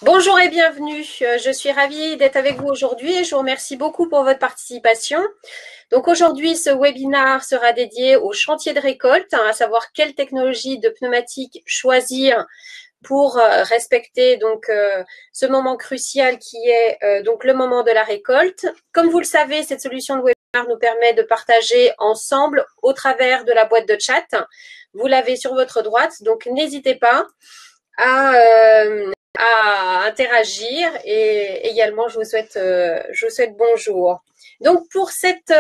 Bonjour et bienvenue. Je suis ravie d'être avec vous aujourd'hui et je vous remercie beaucoup pour votre participation. Donc aujourd'hui, ce webinaire sera dédié au chantier de récolte, à savoir quelle technologie de pneumatique choisir pour respecter ce moment crucial qui est donc le moment de la récolte. Comme vous le savez, cette solution de webinaire nous permet de partager ensemble au travers de la boîte de chat. Vous l'avez sur votre droite, donc n'hésitez pas à, à interagir et également je vous souhaite bonjour. Donc pour cette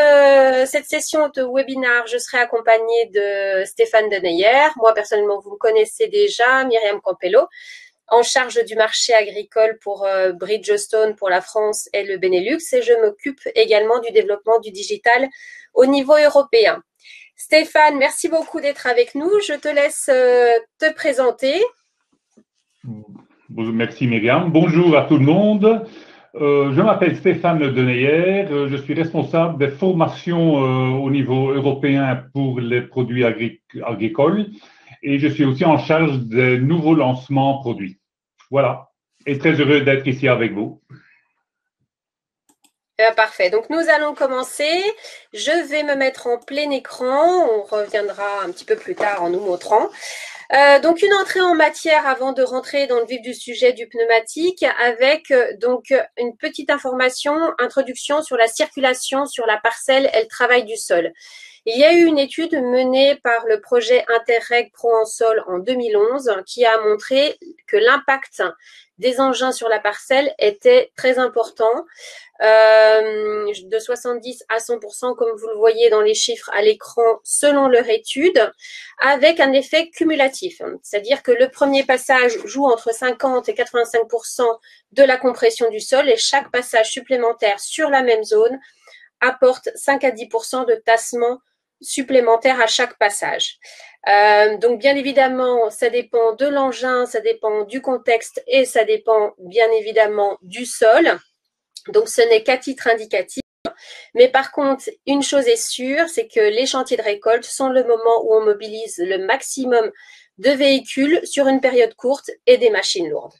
session de webinaire, je serai accompagnée de Stéphane Deneyer. Moi personnellement, vous me connaissez déjà, Myriam Campello, en charge du marché agricole pour Bridgestone pour la France et le Benelux, et je m'occupe également du développement du digital au niveau européen. Stéphane, merci beaucoup d'être avec nous. Je te laisse te présenter. Merci Myriam. Bonjour à tout le monde. Je m'appelle Stéphane Deneyer. Je suis responsable des formations au niveau européen pour les produits agricoles et je suis aussi en charge des nouveaux lancements produits. Voilà. Et très heureux d'être ici avec vous. Parfait. Donc, nous allons commencer. Je vais me mettre en plein écran. On reviendra un petit peu plus tard en nous montrant. Donc, une entrée en matière avant de rentrer dans le vif du sujet du pneumatique avec donc une petite information, introduction sur la circulation sur la parcelle et le travail du sol. Il y a eu une étude menée par le projet Interreg Pro en Sol en 2011 qui a montré que l'impact des engins sur la parcelle était très important, de 70 à 100%, comme vous le voyez dans les chiffres à l'écran, selon leur étude, avec un effet cumulatif. C'est-à-dire que le premier passage joue entre 50 et 85% de la compression du sol et chaque passage supplémentaire sur la même zone apporte 5 à 10% de tassement supplémentaire à chaque passage. Donc bien évidemment, ça dépend de l'engin, ça dépend du contexte et ça dépend bien évidemment du sol. Donc ce n'est qu'à titre indicatif. Mais par contre, une chose est sûre, c'est que les chantiers de récolte sont le moment où on mobilise le maximum de véhicules sur une période courte et des machines lourdes.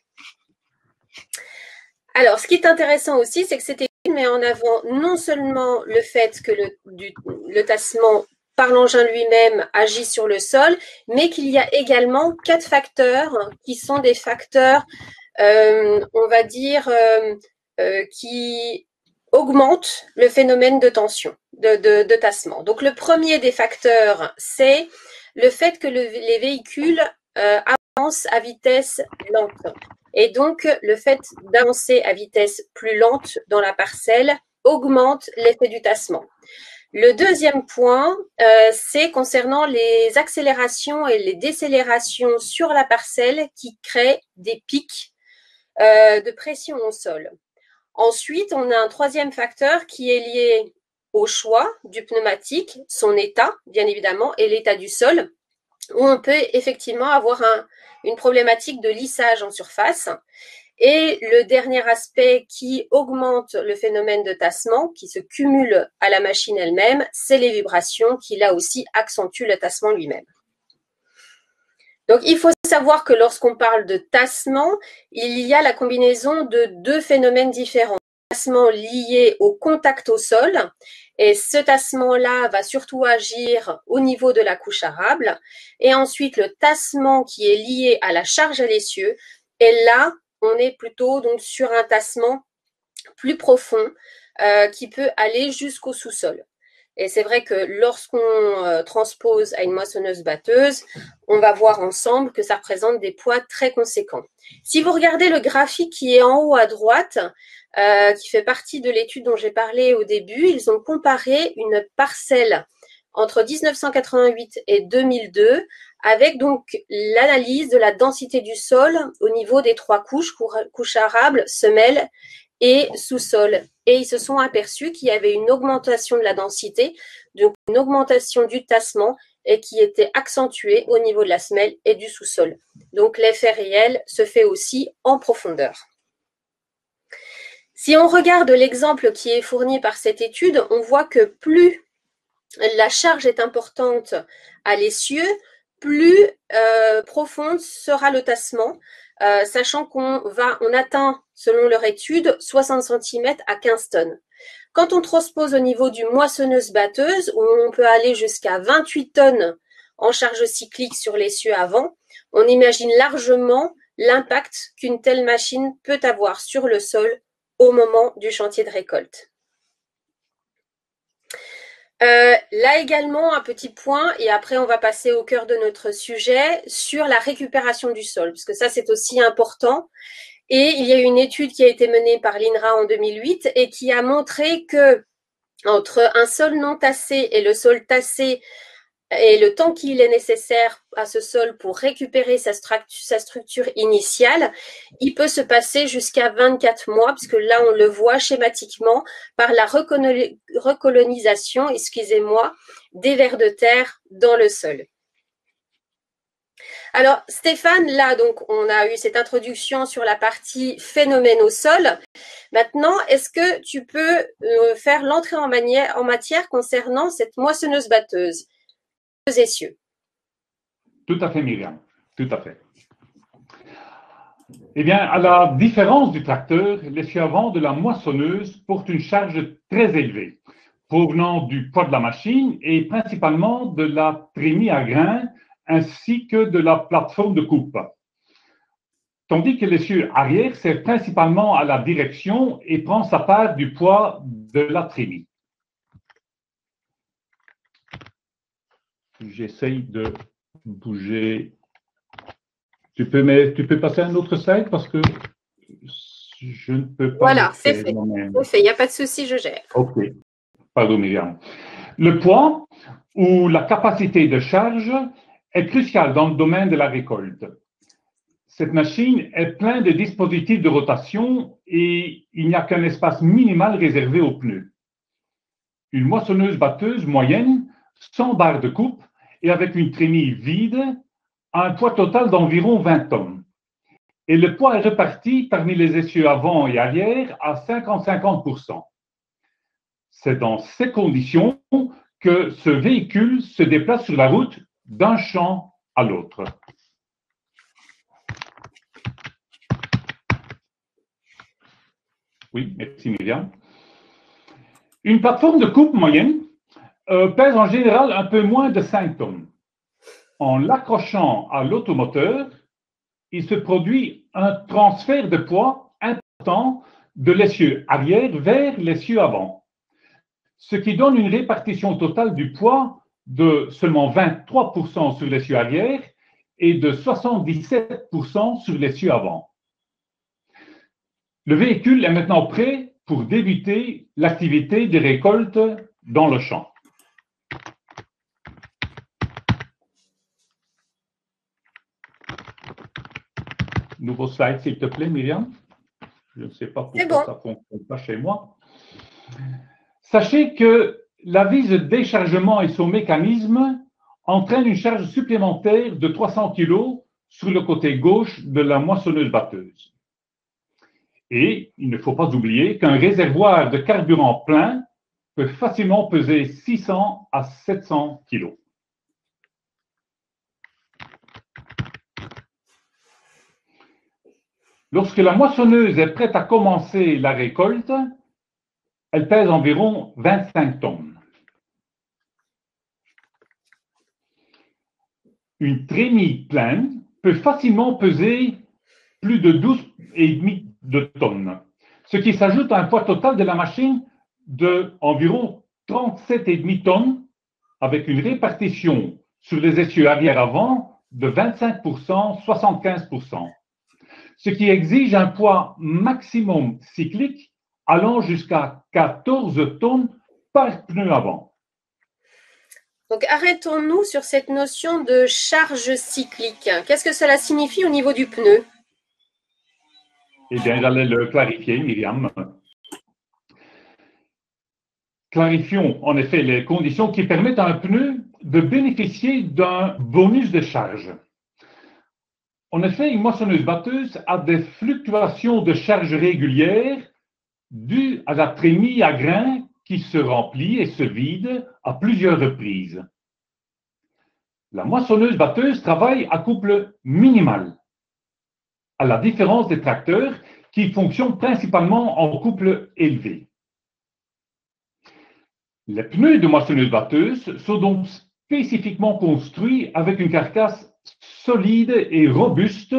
Alors, ce qui est intéressant aussi, c'est que cette étude met en avant non seulement le fait que le tassement par l'engin lui-même agit sur le sol, mais qu'il y a également 4 facteurs qui sont des facteurs, on va dire, qui augmentent le phénomène de tension, de tassement. Donc, le premier des facteurs, c'est le fait que les véhicules avancent à vitesse lente. Et donc, le fait d'avancer à vitesse plus lente dans la parcelle augmente l'effet du tassement. Le deuxième point, c'est concernant les accélérations et les décélérations sur la parcelle qui créent des pics de pression au sol. Ensuite, on a un troisième facteur qui est lié au choix du pneumatique, son état, bien évidemment, et l'état du sol, où on peut effectivement avoir une problématique de lissage en surface. Et le dernier aspect qui augmente le phénomène de tassement, qui se cumule à la machine elle-même, c'est les vibrations qui, là aussi, accentuent le tassement lui-même. Donc, il faut savoir que lorsqu'on parle de tassement, il y a la combinaison de deux phénomènes différents. Le tassement lié au contact au sol, et ce tassement-là va surtout agir au niveau de la couche arable. Et ensuite, le tassement qui est lié à la charge à l'essieu, et là, on est plutôt donc sur un tassement plus profond qui peut aller jusqu'au sous-sol. Et c'est vrai que lorsqu'on transpose à une moissonneuse-batteuse, on va voir ensemble que ça représente des poids très conséquents. Si vous regardez le graphique qui est en haut à droite, qui fait partie de l'étude dont j'ai parlé au début, ils ont comparé une parcelle entre 1988 et 2002 avec donc l'analyse de la densité du sol au niveau des trois couches, couche arable, semelle et sous-sol. Et ils se sont aperçus qu'il y avait une augmentation de la densité, donc une augmentation du tassement et qui était accentuée au niveau de la semelle et du sous-sol. Donc l'effet réel se fait aussi en profondeur. Si on regarde l'exemple qui est fourni par cette étude, on voit que plus la charge est importante à l'essieu, plus profonde sera le tassement, sachant qu'on atteint, selon leur étude, 60 cm à 15 tonnes. Quand on transpose au niveau du moissonneuse-batteuse, où on peut aller jusqu'à 28 tonnes en charge cyclique sur l'essieu avant, on imagine largement l'impact qu'une telle machine peut avoir sur le sol au moment du chantier de récolte. Là également, un petit point, et après on va passer au cœur de notre sujet, sur la récupération du sol, parce que ça c'est aussi important. Et il y a eu une étude qui a été menée par l'INRA en 2008 et qui a montré que entre un sol non tassé et le sol tassé, et le temps qu'il est nécessaire à ce sol pour récupérer sa structure initiale, il peut se passer jusqu'à 24 mois, puisque là on le voit schématiquement, par la recolonisation, des vers de terre dans le sol. Alors Stéphane, là donc on a eu cette introduction sur la partie phénomène au sol. Maintenant, est-ce que tu peux faire l'entrée en matière concernant cette moissonneuse-batteuse? Essieux. Tout à fait, Myriam, tout à fait. Eh bien, à la différence du tracteur, l'essieu avant de la moissonneuse porte une charge très élevée, provenant du poids de la machine et principalement de la trémie à grains ainsi que de la plateforme de coupe. Tandis que l'essieu arrière sert principalement à la direction et prend sa part du poids de la trémie. J'essaye de bouger. Tu peux passer à un autre slide parce que je ne peux pas. Voilà, c'est fait. Il n'y a pas de souci, je gère. OK. Pardon, Myriam. Le poids ou la capacité de charge est crucial dans le domaine de la récolte. Cette machine est pleine de dispositifs de rotation et il n'y a qu'un espace minimal réservé aux pneus. Une moissonneuse-batteuse moyenne, sans barre de coupe et avec une trémie vide, a un poids total d'environ 20 tonnes. Et le poids est réparti parmi les essieux avant et arrière à 50-50%. C'est dans ces conditions que ce véhicule se déplace sur la route d'un champ à l'autre. Oui, merci Myriam. Une plateforme de coupe moyenne pèse en général un peu moins de 5 tonnes. En l'accrochant à l'automoteur, il se produit un transfert de poids important de l'essieu arrière vers l'essieu avant, ce qui donne une répartition totale du poids de seulement 23% sur l'essieu arrière et de 77% sur l'essieu avant. Le véhicule est maintenant prêt pour débuter l'activité de récolte dans le champ. Nouveau slide, s'il te plaît, Myriam. Je ne sais pas pourquoi ça ne fonctionne pas chez moi. Sachez que la vis de déchargement et son mécanisme entraînent une charge supplémentaire de 300 kg sur le côté gauche de la moissonneuse-batteuse. Et il ne faut pas oublier qu'un réservoir de carburant plein peut facilement peser 600 à 700 kg. Lorsque la moissonneuse est prête à commencer la récolte, elle pèse environ 25 tonnes. Une trémie pleine peut facilement peser plus de 12,5 de tonnes, ce qui s'ajoute à un poids total de la machine d'environ 37,5 tonnes, avec une répartition sur les essieux arrière-avant de 25%, 75%, ce qui exige un poids maximum cyclique allant jusqu'à 14 tonnes par pneu avant. Donc, arrêtons-nous sur cette notion de charge cyclique. Qu'est-ce que cela signifie au niveau du pneu? Eh bien, j'allais le clarifier, Myriam. Clarifions en effet les conditions qui permettent à un pneu de bénéficier d'un bonus de charge. En effet, une moissonneuse-batteuse a des fluctuations de charge régulières dues à la trémie à grains qui se remplit et se vide à plusieurs reprises. La moissonneuse-batteuse travaille à couple minimal, à la différence des tracteurs qui fonctionnent principalement en couple élevé. Les pneus de moissonneuse-batteuse sont donc spécifiquement construits avec une carcasse solide et robuste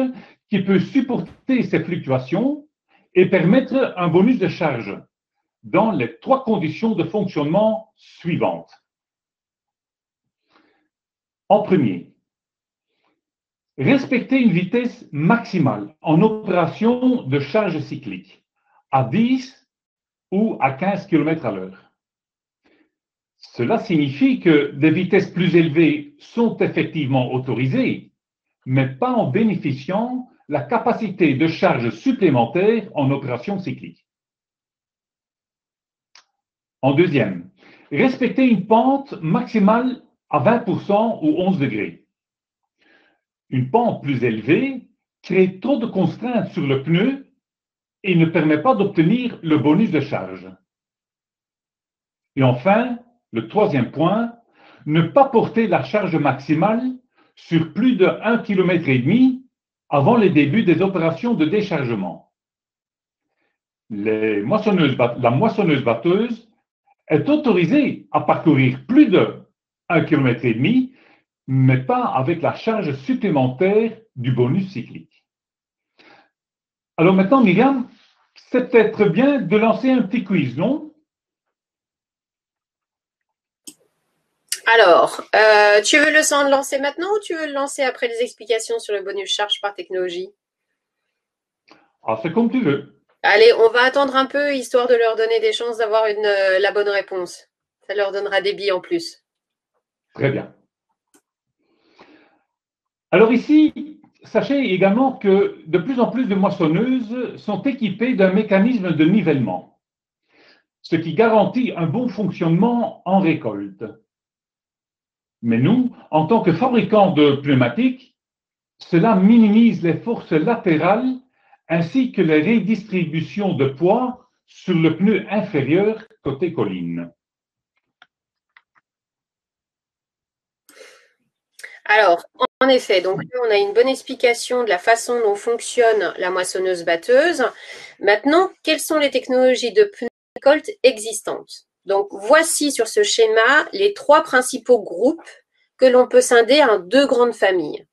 qui peut supporter ces fluctuations et permettre un bonus de charge dans les 3 conditions de fonctionnement suivantes. En premier, respecter une vitesse maximale en opération de charge cyclique à 10 ou à 15 km à l'heure. Cela signifie que des vitesses plus élevées sont effectivement autorisées, mais pas en bénéficiant la capacité de charge supplémentaire en opération cyclique. En deuxième, respecter une pente maximale à 20% ou 11 degrés. Une pente plus élevée crée trop de contraintes sur le pneu et ne permet pas d'obtenir le bonus de charge. Et enfin, le troisième point, ne pas porter la charge maximale sur plus de 1,5 km avant le début des opérations de déchargement. La moissonneuse-batteuse est autorisée à parcourir plus de 1,5 km, mais pas avec la charge supplémentaire du bonus cyclique. Alors maintenant, Myriam, c'est peut-être bien de lancer un petit quiz, non? Alors, tu veux le lancer maintenant ou tu veux le lancer après les explications sur le bonus charge par technologie? Ah, c'est comme tu veux. Allez, on va attendre un peu, histoire de leur donner des chances d'avoir la bonne réponse. Ça leur donnera des billes en plus. Très bien. Alors ici, sachez également que de plus en plus de moissonneuses sont équipées d'un mécanisme de nivellement, ce qui garantit un bon fonctionnement en récolte. Mais nous, en tant que fabricants de pneumatiques, cela minimise les forces latérales ainsi que les redistributions de poids sur le pneu inférieur côté colline. Alors, en effet, donc là, on a une bonne explication de la façon dont fonctionne la moissonneuse-batteuse. Maintenant, quelles sont les technologies de pneus de récolte existantes? Donc, voici sur ce schéma les 3 principaux groupes que l'on peut scinder en 2 grandes familles.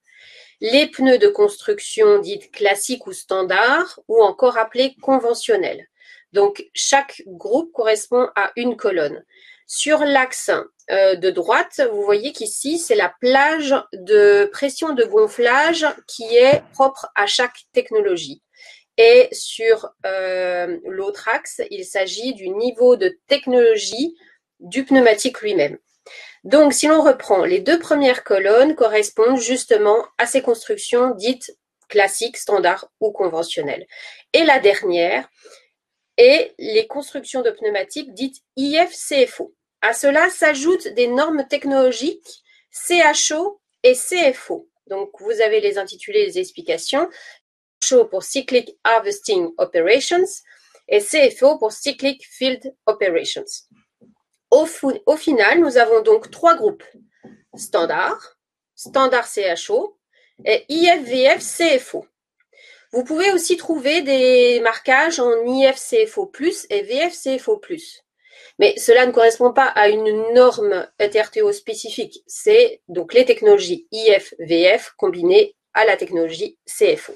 Les pneus de construction dites classiques ou standards, ou encore appelés conventionnels. Donc, chaque groupe correspond à une colonne. Sur l'axe de droite, vous voyez qu'ici, c'est la plage de pression de gonflage qui est propre à chaque technologie. Et sur l'autre axe, il s'agit du niveau de technologie du pneumatique lui-même. Donc, si l'on reprend, les 2 premières colonnes correspondent justement à ces constructions dites classiques, standards ou conventionnelles. Et la dernière est les constructions de pneumatiques dites IF-CFO. À cela s'ajoutent des normes technologiques CHO et CFO. Donc, vous avez les intitulés, les explications. CHO pour Cyclic Harvesting Operations et CFO pour Cyclic Field Operations. Au final, nous avons donc 3 groupes. Standard, standard CHO et IFVF-CFO. Vous pouvez aussi trouver des marquages en IF-CFO+, et VF-CFO+. Mais cela ne correspond pas à une norme ETRTO spécifique. C'est donc les technologies IF-VF combinées à la technologie CFO.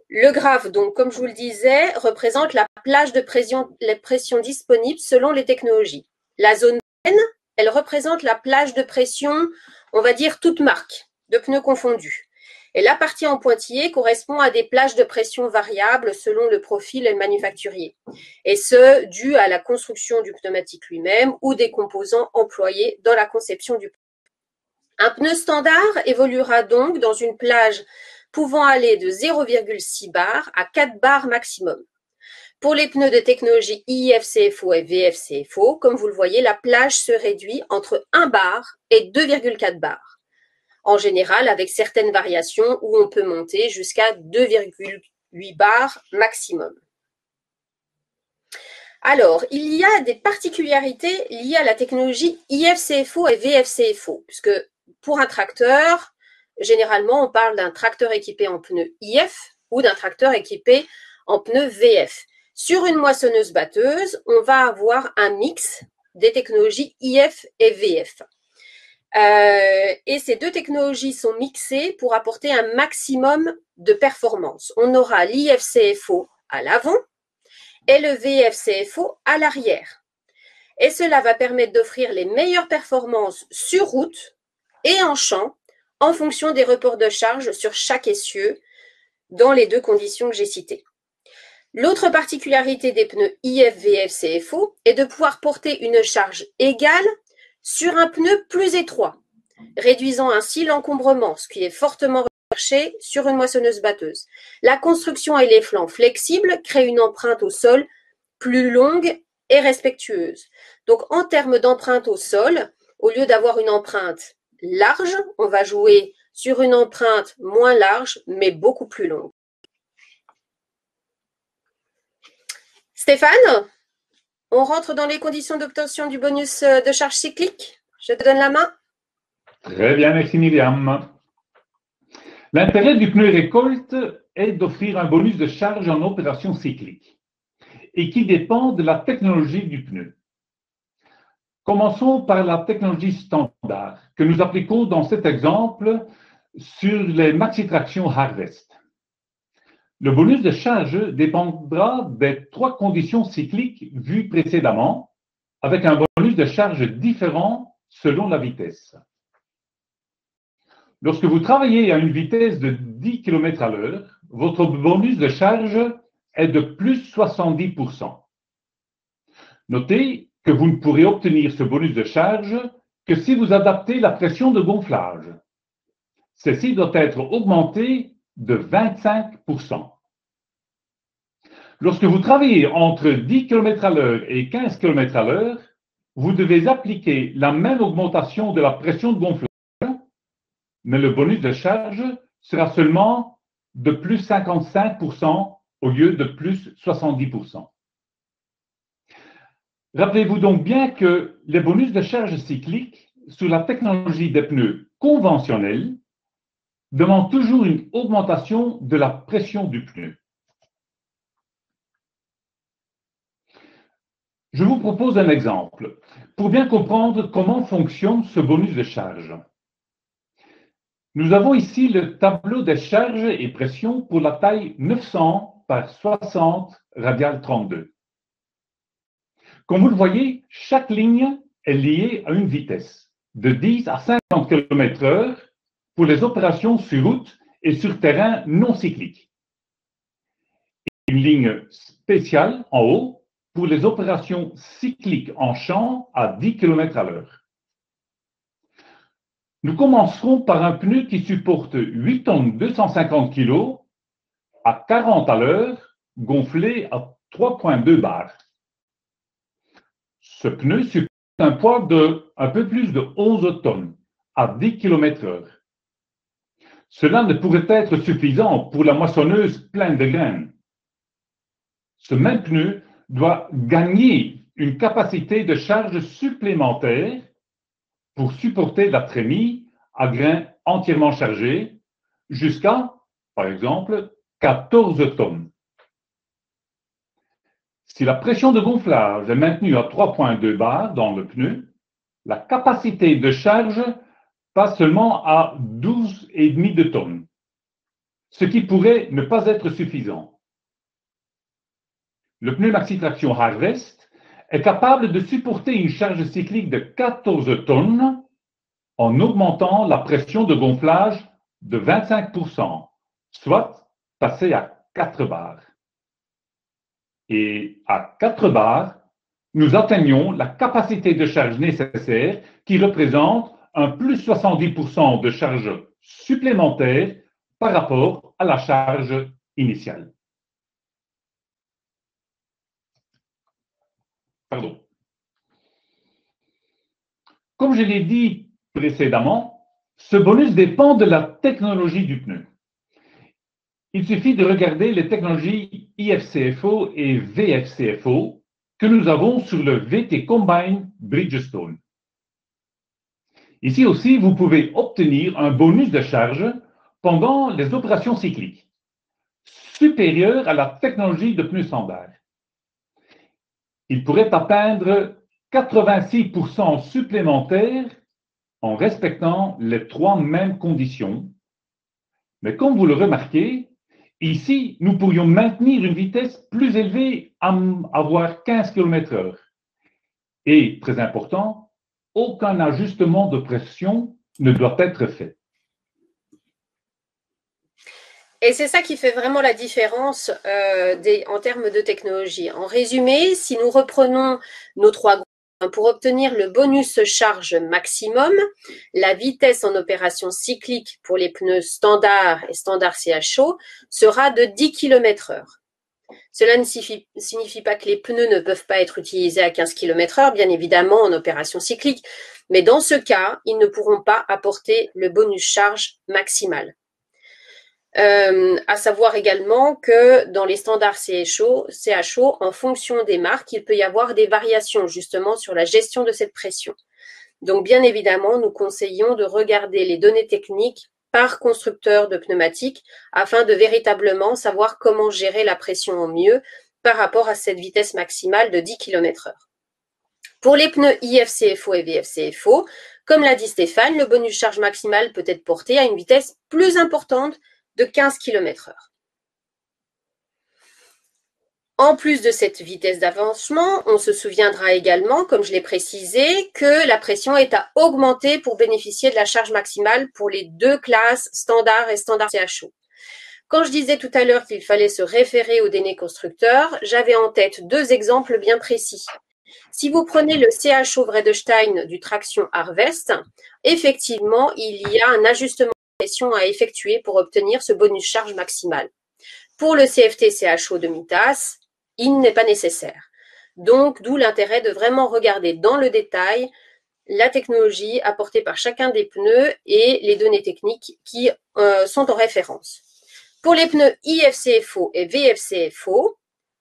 Le graphe, donc, comme je vous le disais, représente la plage de pression disponible selon les technologies. La zone N, elle représente la plage de pression, on va dire toute marque, de pneus confondus. Et la partie en pointillé correspond à des plages de pression variables selon le profil et le manufacturier. Et ce, dû à la construction du pneumatique lui-même ou des composants employés dans la conception du pneu. Un pneu standard évoluera donc dans une plage pouvant aller de 0,6 bar à 4 bars maximum. Pour les pneus de technologie IF-CFO et VF-CFO, comme vous le voyez, la plage se réduit entre 1 bar et 2,4 bars. En général, avec certaines variations où on peut monter jusqu'à 2,8 bars maximum. Alors, il y a des particularités liées à la technologie IF-CFO et VF-CFO, puisque pour un tracteur, généralement, on parle d'un tracteur équipé en pneus IF ou d'un tracteur équipé en pneus VF. Sur une moissonneuse-batteuse, on va avoir un mix des technologies IF et VF. Et ces deux technologies sont mixées pour apporter un maximum de performance. On aura l'IF-CFO à l'avant et le VF-CFO à l'arrière. Et cela va permettre d'offrir les meilleures performances sur route et en champ en fonction des reports de charge sur chaque essieu dans les deux conditions que j'ai citées. L'autre particularité des pneus IF, VF, CFO est de pouvoir porter une charge égale sur un pneu plus étroit, réduisant ainsi l'encombrement, ce qui est fortement recherché sur une moissonneuse-batteuse. La construction et les flancs flexibles créent une empreinte au sol plus longue et respectueuse. Donc, en termes d'empreinte au sol, au lieu d'avoir une empreinte large, on va jouer sur une empreinte moins large, mais beaucoup plus longue. Stéphane, on rentre dans les conditions d'obtention du bonus de charge cyclique. Je te donne la main. Très bien, merci Myriam. L'intérêt du pneu récolte est d'offrir un bonus de charge en opération cyclique et qui dépend de la technologie du pneu. Commençons par la technologie standard que nous appliquons dans cet exemple sur les maxi-traction Harvest. Le bonus de charge dépendra des trois conditions cycliques vues précédemment, avec un bonus de charge différent selon la vitesse. Lorsque vous travaillez à une vitesse de 10 km à l'heure, votre bonus de charge est de plus 70%. Notez que vous ne pourrez obtenir ce bonus de charge que si vous adaptez la pression de gonflage. Celle-ci doit être augmentée de 25%. Lorsque vous travaillez entre 10 km à l'heure et 15 km à l'heure, vous devez appliquer la même augmentation de la pression de gonflage, mais le bonus de charge sera seulement de plus 55% au lieu de plus 70%. Rappelez-vous donc bien que les bonus de charge cyclique sous la technologie des pneus conventionnels demandent toujours une augmentation de la pression du pneu. Je vous propose un exemple pour bien comprendre comment fonctionne ce bonus de charge. Nous avons ici le tableau des charges et pressions pour la taille 900 par 60 radial 32. Comme vous le voyez, chaque ligne est liée à une vitesse de 10 à 50 km/h pour les opérations sur route et sur terrain non cyclique. Une ligne spéciale en haut pour les opérations cycliques en champ à 10 km à l'heure. Nous commencerons par un pneu qui supporte 8 tonnes 250 kg à 40 à l'heure, gonflé à 3,2 bars. Ce pneu supporte un poids de un peu plus de 11 tonnes à 10 km/h. Cela ne pourrait être suffisant pour la moissonneuse pleine de graines. Ce même pneu doit gagner une capacité de charge supplémentaire pour supporter la trémie à grains entièrement chargés jusqu'à, par exemple, 14 tonnes. Si la pression de gonflage est maintenue à 3,2 bars dans le pneu, la capacité de charge passe seulement à 12,5 tonnes, ce qui pourrait ne pas être suffisant. Le pneu maxi-traction Harvest est capable de supporter une charge cyclique de 14 tonnes en augmentant la pression de gonflage de 25%, soit passer à 4 bars. Et à 4 bars, nous atteignons la capacité de charge nécessaire qui représente un plus 70% de charge supplémentaire par rapport à la charge initiale. Pardon. Comme je l'ai dit précédemment, ce bonus dépend de la technologie du pneu. Il suffit de regarder les technologies IF-CFO et VF-CFO que nous avons sur le VT Combine Bridgestone. Ici aussi, vous pouvez obtenir un bonus de charge pendant les opérations cycliques, supérieur à la technologie de pneus standard. Il pourrait atteindre 86% supplémentaires en respectant les trois mêmes conditions. Mais comme vous le remarquez, ici, nous pourrions maintenir une vitesse plus élevée à avoir 15 km/h. Et, très important, aucun ajustement de pression ne doit être fait. Et c'est ça qui fait vraiment la différence en termes de technologie. En résumé, si nous reprenons nos trois groupes, pour obtenir le bonus charge maximum, la vitesse en opération cyclique pour les pneus standard et standard CHO sera de 10 km/h. Cela ne signifie pas que les pneus ne peuvent pas être utilisés à 15 km/h, bien évidemment en opération cyclique, mais dans ce cas, ils ne pourront pas apporter le bonus charge maximal. À savoir également que dans les standards CHO, en fonction des marques, il peut y avoir des variations justement sur la gestion de cette pression. Donc bien évidemment, nous conseillons de regarder les données techniques par constructeur de pneumatiques afin de véritablement savoir comment gérer la pression au mieux par rapport à cette vitesse maximale de 10 km/h. Pour les pneus IFCFO et VFCFO, comme l'a dit Stéphane, le bonus charge maximal peut être porté à une vitesse plus importante de 15 km/h. En plus de cette vitesse d'avancement, on se souviendra également, comme je l'ai précisé, que la pression est à augmenter pour bénéficier de la charge maximale pour les deux classes standard et standard CHO. Quand je disais tout à l'heure qu'il fallait se référer aux données constructeurs, j'avais en tête deux exemples bien précis. Si vous prenez le CHO Vredestein du traction Harvest, effectivement, il y a un ajustement de pression à effectuer pour obtenir ce bonus charge maximal. Pour le CFT CHO de Mitas, il n'est pas nécessaire. Donc, d'où l'intérêt de vraiment regarder dans le détail la technologie apportée par chacun des pneus et les données techniques qui sont en référence. Pour les pneus IFCFO et VFCFO,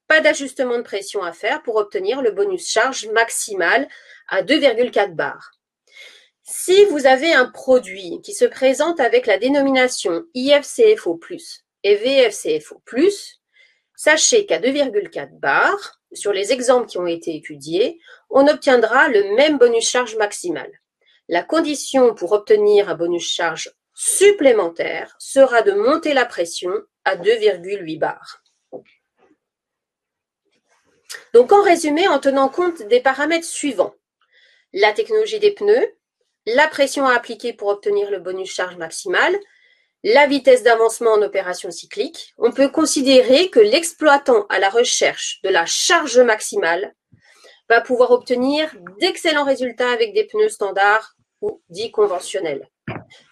pas d'ajustement de pression à faire pour obtenir le bonus charge maximal à 2,4 bars. Si vous avez un produit qui se présente avec la dénomination IFCFO+, et VFCFO+, sachez qu'à 2,4 bars, sur les exemples qui ont été étudiés, on obtiendra le même bonus charge maximal. La condition pour obtenir un bonus charge supplémentaire sera de monter la pression à 2,8 bars. Donc, en résumé, en tenant compte des paramètres suivants, la technologie des pneus, la pression à appliquer pour obtenir le bonus charge maximal, la vitesse d'avancement en opération cyclique, on peut considérer que l'exploitant à la recherche de la charge maximale va pouvoir obtenir d'excellents résultats avec des pneus standards ou dits conventionnels.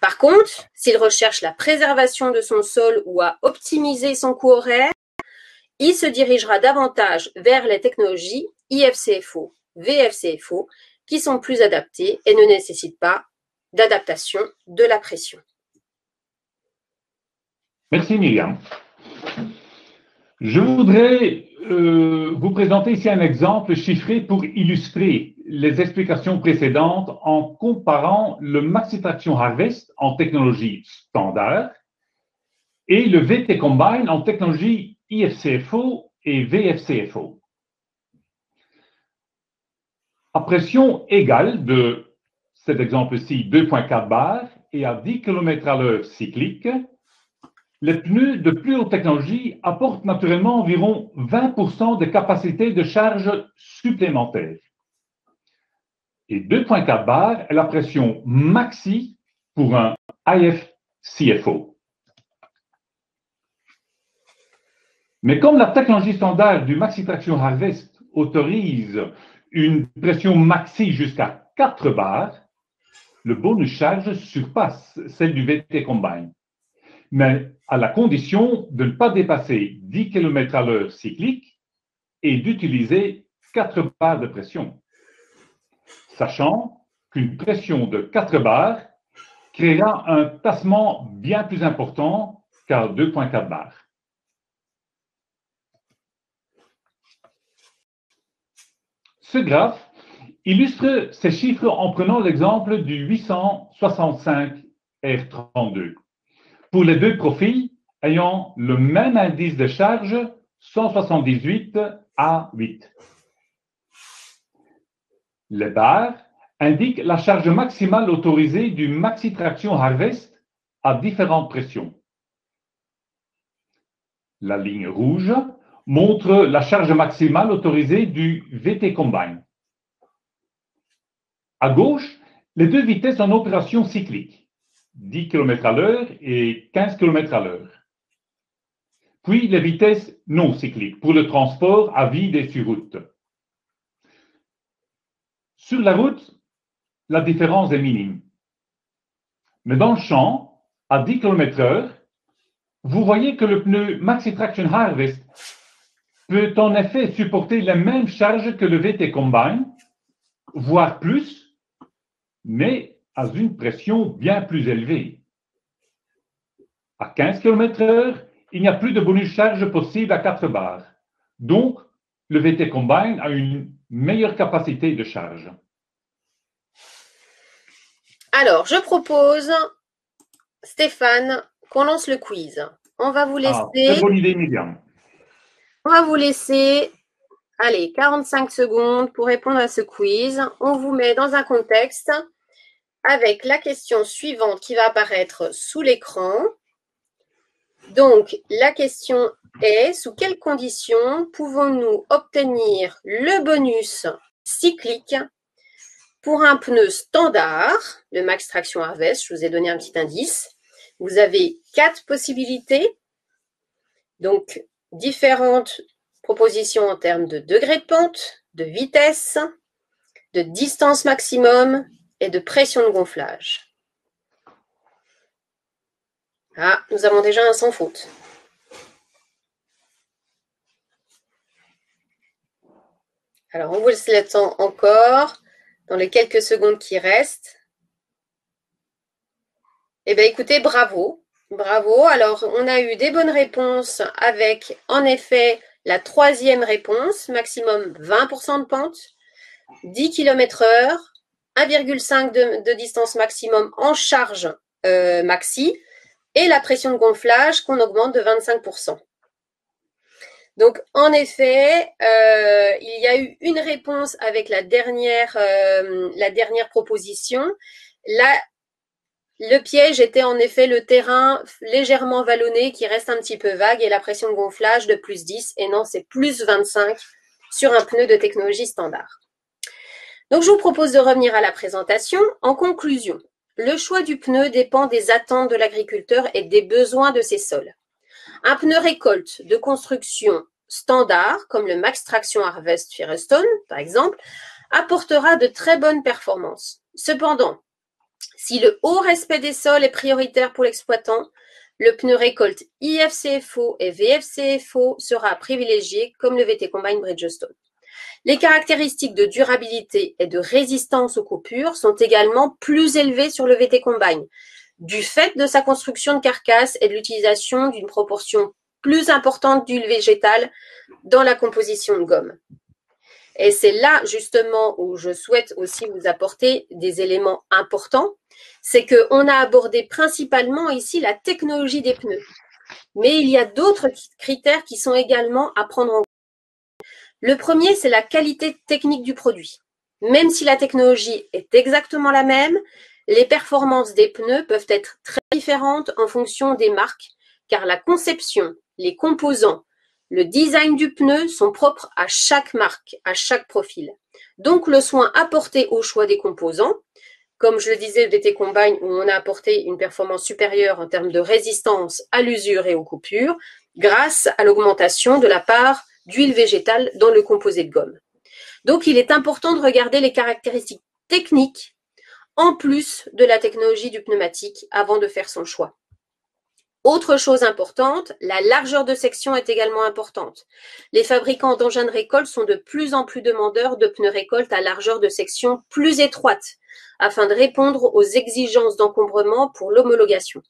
Par contre, s'il recherche la préservation de son sol ou à optimiser son coût horaire, il se dirigera davantage vers les technologies IFCFO, VFCFO, qui sont plus adaptées et ne nécessitent pas d'adaptation de la pression. Merci Myriam. Je voudrais vous présenter ici un exemple chiffré pour illustrer les explications précédentes en comparant le Maxi Traction Harvest en technologie standard et le VT Combine en technologie IFCFO et VFCFO. À pression égale de cet exemple-ci 2,4 bars et à 10 km/h cyclique, les pneus de plus haute technologie apportent naturellement environ 20% de capacité de charge supplémentaire. Et 2,4 bars est la pression maxi pour un IFCFO. Mais comme la technologie standard du Maxi Traction Harvest autorise une pression maxi jusqu'à 4 bars, le bonus charge surpasse celle du VT Combine, mais à la condition de ne pas dépasser 10 km/h cyclique et d'utiliser 4 bars de pression, sachant qu'une pression de 4 bars créera un tassement bien plus important qu'à 2,4 bars. Ce graphe illustre ces chiffres en prenant l'exemple du 865 R32. Pour les deux profils ayant le même indice de charge, 178 à 8. Les barres indiquent la charge maximale autorisée du Maxi Traction Harvest à différentes pressions. La ligne rouge montre la charge maximale autorisée du VT Combine. À gauche, les deux vitesses en opération cyclique, 10 km/h et 15 km/h. Puis les vitesses non cycliques pour le transport à vide et sur route. Sur la route, la différence est minime. Mais dans le champ, à 10 km/h, vous voyez que le pneu Maxi Traction Harvest peut en effet supporter les mêmes charges que le VT Combine, voire plus, mais à une pression bien plus élevée. À 15 km/h, il n'y a plus de bonus charge possible à 4 barres. Donc, le VT Combine a une meilleure capacité de charge. Alors, je propose, Stéphane, qu'on lance le quiz. On va vous laisser. Très bonne idée, Myriam. On va vous laisser, allez, 45 secondes pour répondre à ce quiz. On vous met dans un contexte avec la question suivante qui va apparaître sous l'écran. Donc, la question est, sous quelles conditions pouvons-nous obtenir le bonus cyclique pour un pneu standard, le Max Traction Harvest? Je vous ai donné un petit indice. Vous avez 4 possibilités, donc différentes propositions en termes de degré de pente, de vitesse, de distance maximum et de pression de gonflage. Ah, nous avons déjà un sans faute. Alors, on vous laisse le temps encore, dans les quelques secondes qui restent. Eh bien, écoutez, bravo. Bravo. Alors, on a eu des bonnes réponses avec, en effet, la 3e réponse, maximum 20% de pente, 10 km/h, 1,5 de distance maximum en charge maxi, et la pression de gonflage qu'on augmente de 25%. Donc, en effet, il y a eu une réponse avec la dernière proposition. Là, le piège était en effet le terrain légèrement vallonné qui reste un petit peu vague et la pression de gonflage de plus 10. Et non, c'est plus 25 sur un pneu de technologie standard. Donc, je vous propose de revenir à la présentation. En conclusion, le choix du pneu dépend des attentes de l'agriculteur et des besoins de ses sols. Un pneu récolte de construction standard, comme le Max Traction Harvest Firestone, par exemple, apportera de très bonnes performances. Cependant, si le haut respect des sols est prioritaire pour l'exploitant, le pneu récolte IFCFO et VFCFO sera privilégié, comme le VT Combine Bridgestone. Les caractéristiques de durabilité et de résistance aux coupures sont également plus élevées sur le VT Combine, du fait de sa construction de carcasse et de l'utilisation d'une proportion plus importante d'huile végétale dans la composition de gomme. Et c'est là, justement, où je souhaite aussi vous apporter des éléments importants. C'est qu'on a abordé principalement ici la technologie des pneus. Mais il y a d'autres critères qui sont également à prendre en compte. Le premier, c'est la qualité technique du produit. Même si la technologie est exactement la même, les performances des pneus peuvent être très différentes en fonction des marques, car la conception, les composants, le design du pneu sont propres à chaque marque, à chaque profil. Donc, le soin apporté au choix des composants, comme je le disais, le VT Combine, où on a apporté une performance supérieure en termes de résistance à l'usure et aux coupures, grâce à l'augmentation de la part d'huile végétale dans le composé de gomme. Donc, il est important de regarder les caractéristiques techniques en plus de la technologie du pneumatique avant de faire son choix. Autre chose importante, la largeur de section est également importante. Les fabricants d'engins de récolte sont de plus en plus demandeurs de pneus récolte à largeur de section plus étroite afin de répondre aux exigences d'encombrement pour l'homologation.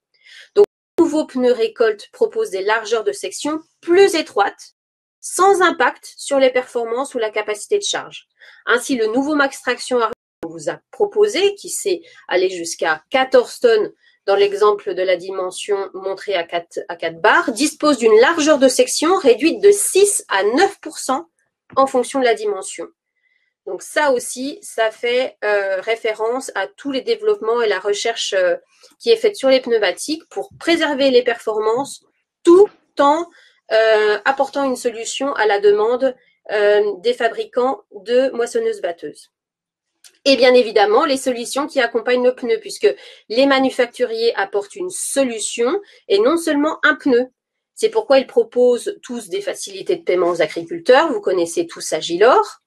Donc, les nouveaux pneus récolte proposent des largeurs de section plus étroites, sans impact sur les performances ou la capacité de charge. Ainsi, le nouveau Max Traction qu'on vous a proposé, qui sait aller jusqu'à 14 tonnes dans l'exemple de la dimension montrée à 4 bars, dispose d'une largeur de section réduite de 6 à 9% en fonction de la dimension. Donc ça aussi, ça fait référence à tous les développements et la recherche qui est faite sur les pneumatiques pour préserver les performances tout en apportant une solution à la demande des fabricants de moissonneuses-batteuses. Et bien évidemment, les solutions qui accompagnent nos pneus, puisque les manufacturiers apportent une solution et non seulement un pneu. C'est pourquoi ils proposent tous des facilités de paiement aux agriculteurs. Vous connaissez tous Agilor.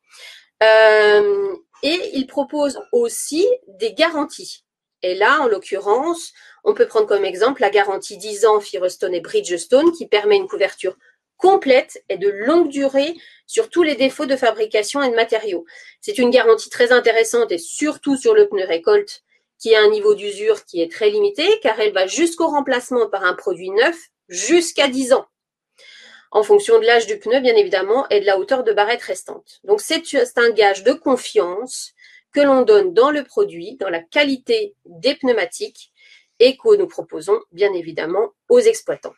Et ils proposent aussi des garanties. Et là, en l'occurrence, on peut prendre comme exemple la garantie 10 ans Firestone et Bridgestone qui permet une couverture complète et de longue durée sur tous les défauts de fabrication et de matériaux. C'est une garantie très intéressante et surtout sur le pneu récolte qui a un niveau d'usure qui est très limité car elle va jusqu'au remplacement par un produit neuf jusqu'à 10 ans. En fonction de l'âge du pneu, bien évidemment, et de la hauteur de barrette restante. Donc, c'est un gage de confiance que l'on donne dans le produit, dans la qualité des pneumatiques et que nous proposons, bien évidemment, aux exploitants.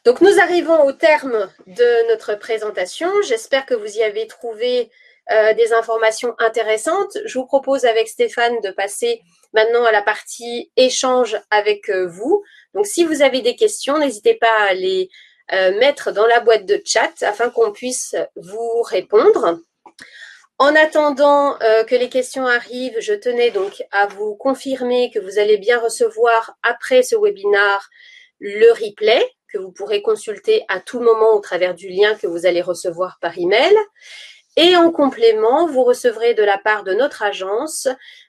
Donc, nous arrivons au terme de notre présentation. J'espère que vous y avez trouvé des informations intéressantes. Je vous propose avec Stéphane de passer maintenant à la partie échange avec vous. Donc, si vous avez des questions, n'hésitez pas à les mettre dans la boîte de chat afin qu'on puisse vous répondre. En attendant que les questions arrivent, je tenais donc à vous confirmer que vous allez bien recevoir après ce webinaire le replay que vous pourrez consulter à tout moment au travers du lien que vous allez recevoir par email. Et en complément, vous recevrez de la part de notre agence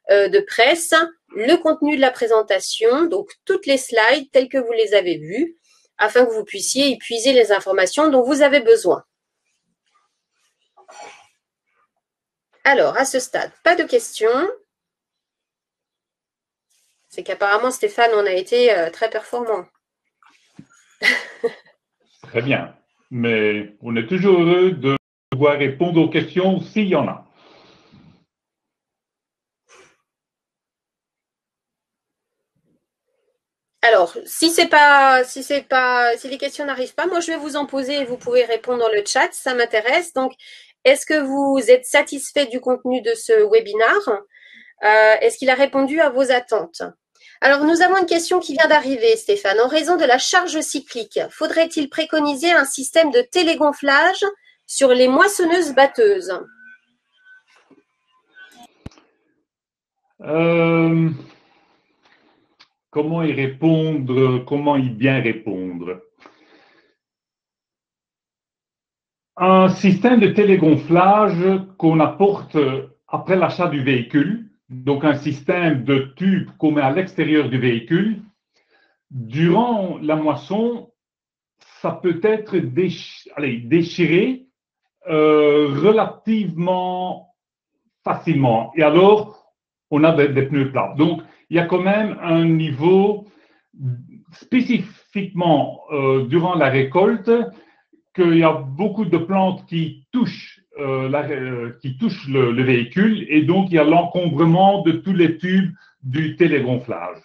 de presse le contenu de la présentation, donc toutes les slides telles que vous les avez vues, afin que vous puissiez y puiser les informations dont vous avez besoin. Alors, à ce stade, pas de questions. C'est qu'apparemment, Stéphane, on a été très performant. Très bien. Mais on est toujours heureux de pouvoir répondre aux questions s'il y en a. Alors, si les questions n'arrivent pas, moi je vais vous en poser et vous pouvez répondre dans le chat, ça m'intéresse. Donc, est-ce que vous êtes satisfait du contenu de ce webinaire? Est-ce qu'il a répondu à vos attentes? Alors, nous avons une question qui vient d'arriver, Stéphane. En raison de la charge cyclique, faudrait-il préconiser un système de télégonflage sur les moissonneuses-batteuses? Comment y répondre? Comment y bien répondre? Un système de télégonflage qu'on apporte après l'achat du véhicule, donc un système de tube qu'on met à l'extérieur du véhicule, durant la moisson, ça peut être déchiré relativement facilement. Et alors, on a des pneus plats. Donc, il y a quand même un niveau spécifiquement durant la récolte qu'il y a beaucoup de plantes qui touchent, le véhicule et donc il y a l'encombrement de tous les tubes du télégonflage.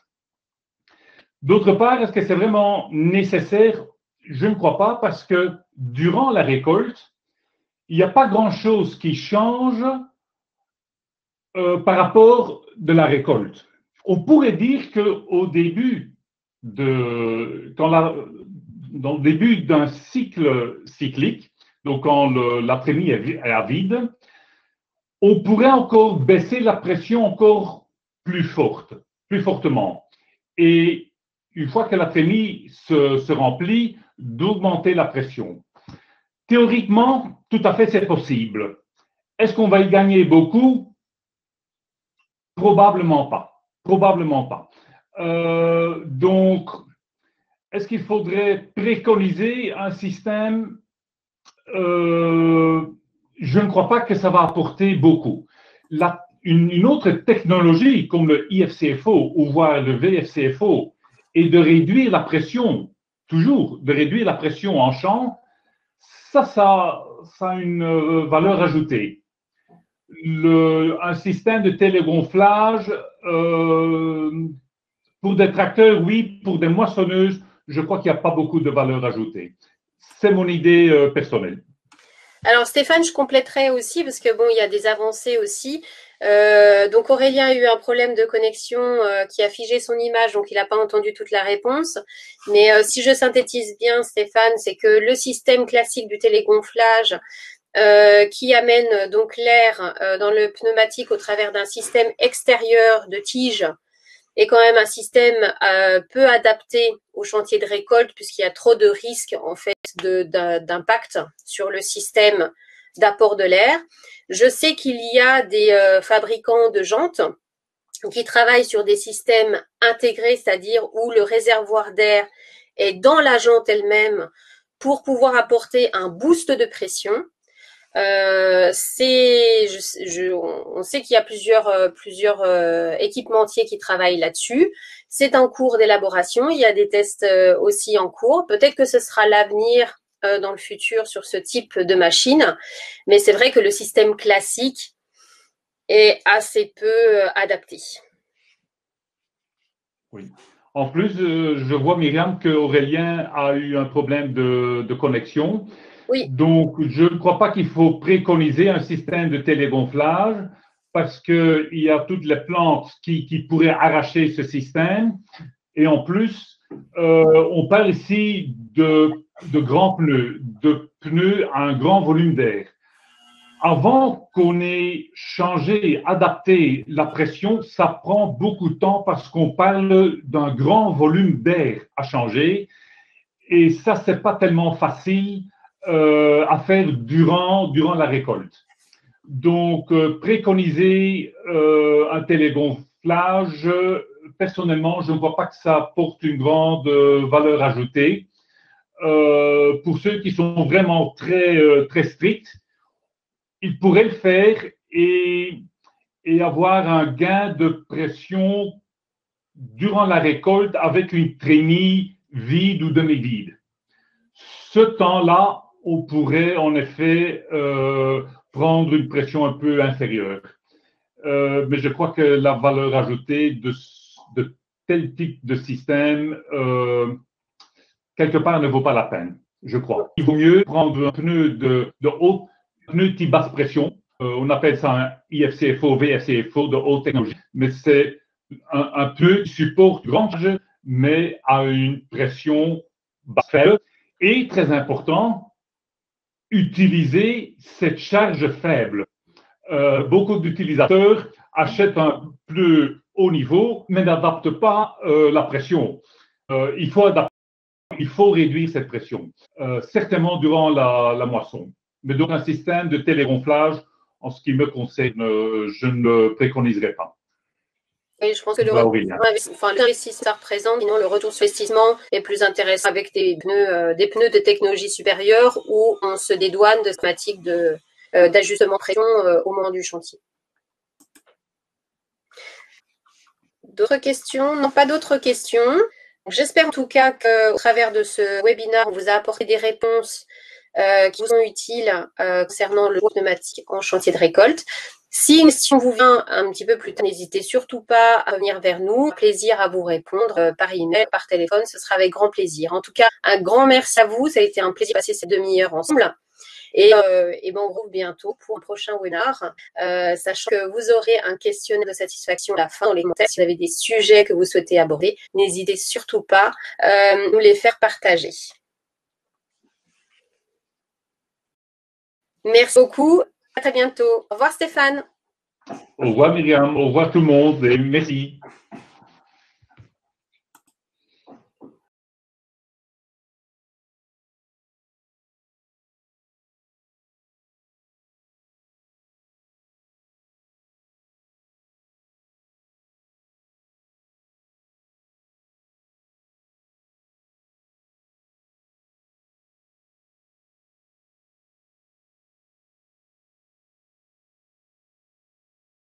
D'autre part, est-ce que c'est vraiment nécessaire? Je ne crois pas parce que durant la récolte, il n'y a pas grand-chose qui change par rapport de la récolte. On pourrait dire qu'au début dans le début d'un cycle cyclique, donc quand la trémie est à vide, on pourrait encore baisser la pression encore plus fortement. Et une fois que la trémie se remplit, d'augmenter la pression. Théoriquement, tout à fait, c'est possible. Est-ce qu'on va y gagner beaucoup? Probablement pas. Probablement pas. Donc, est-ce qu'il faudrait préconiser un système? Je ne crois pas que ça va apporter beaucoup. Une autre technologie comme le IFCFO ou voire le VFCFO est de réduire la pression toujours de réduire la pression en champ, ça a une valeur ajoutée. Un système de télégonflage, pour des tracteurs, oui, pour des moissonneuses, je crois qu'il n'y a pas beaucoup de valeur ajoutée. C'est mon idée personnelle. Alors Stéphane, je compléterai aussi parce que bon, il y a des avancées aussi. Donc Aurélien a eu un problème de connexion qui a figé son image, donc il n'a pas entendu toute la réponse. Mais si je synthétise bien, Stéphane, c'est que le système classique du télégonflage qui amène donc l'air dans le pneumatique au travers d'un système extérieur de tige est quand même un système peu adapté au chantier de récolte puisqu'il y a trop de risques en fait d'impact sur le système d'apport de l'air. Je sais qu'il y a des fabricants de jantes qui travaillent sur des systèmes intégrés, c'est-à-dire où le réservoir d'air est dans la jante elle-même pour pouvoir apporter un boost de pression. On sait qu'il y a plusieurs équipementiers qui travaillent là-dessus. C'est en cours d'élaboration. Il y a des tests aussi en cours. Peut-être que ce sera l'avenir dans le futur sur ce type de machine. Mais c'est vrai que le système classique est assez peu adapté. Oui. En plus, je vois, Myriam, qu'Aurélien a eu un problème de connexion. Oui. Donc, je ne crois pas qu'il faut préconiser un système de télégonflage parce qu'il y a toutes les plantes qui pourraient arracher ce système. Et en plus, on parle ici de grands pneus, de pneus à un grand volume d'air. Avant qu'on ait changé, adapté la pression, ça prend beaucoup de temps parce qu'on parle d'un grand volume d'air à changer. Et ça, ce n'est pas tellement facile à faire durant la récolte. Donc, préconiser un télégonflage, personnellement, je ne vois pas que ça apporte une grande valeur ajoutée. Pour ceux qui sont vraiment très stricts, ils pourraient le faire et avoir un gain de pression durant la récolte avec une traînée vide ou demi-vide. Ce temps-là, on pourrait en effet prendre une pression un peu inférieure. Mais je crois que la valeur ajoutée de tel type de système, quelque part, ne vaut pas la peine, je crois. Il vaut mieux prendre un pneu de haute, pneu type basse pression. On appelle ça un IFCFO, VFCFO de haute technologie. Mais c'est un pneu qui supporte grand charge, mais à une pression basse faible. Et très important, utiliser cette charge faible. Beaucoup d'utilisateurs achètent un pneu haut niveau, mais n'adaptent pas la pression. Il faut réduire cette pression, certainement durant la moisson. Mais donc un système de télégonflage, en ce qui me concerne, je ne le préconiserai pas. Oui, je pense que l'investissement ça représente, sinon le retour sur investissement est plus intéressant avec des pneus de technologie supérieure où on se dédouane de thématiques d'ajustement pression au moment du chantier. D'autres questions? Non, pas d'autres questions. J'espère en tout cas qu'au travers de ce webinaire, on vous a apporté des réponses qui vous sont utiles concernant le pneumatique en chantier de récolte. Si une question vous vient un petit peu plus tard, n'hésitez surtout pas à revenir vers nous. Plaisir à vous répondre par email, par téléphone, ce sera avec grand plaisir. En tout cas, un grand merci à vous. Ça a été un plaisir de passer cette demi-heure ensemble. Et ben on vous retrouve bientôt pour un prochain webinar, sachant que vous aurez un questionnaire de satisfaction à la fin dans les commentaires. Si vous avez des sujets que vous souhaitez aborder, n'hésitez surtout pas à nous les faire partager. Merci beaucoup. À très bientôt. Au revoir Stéphane. Au revoir Myriam. Au revoir tout le monde et merci.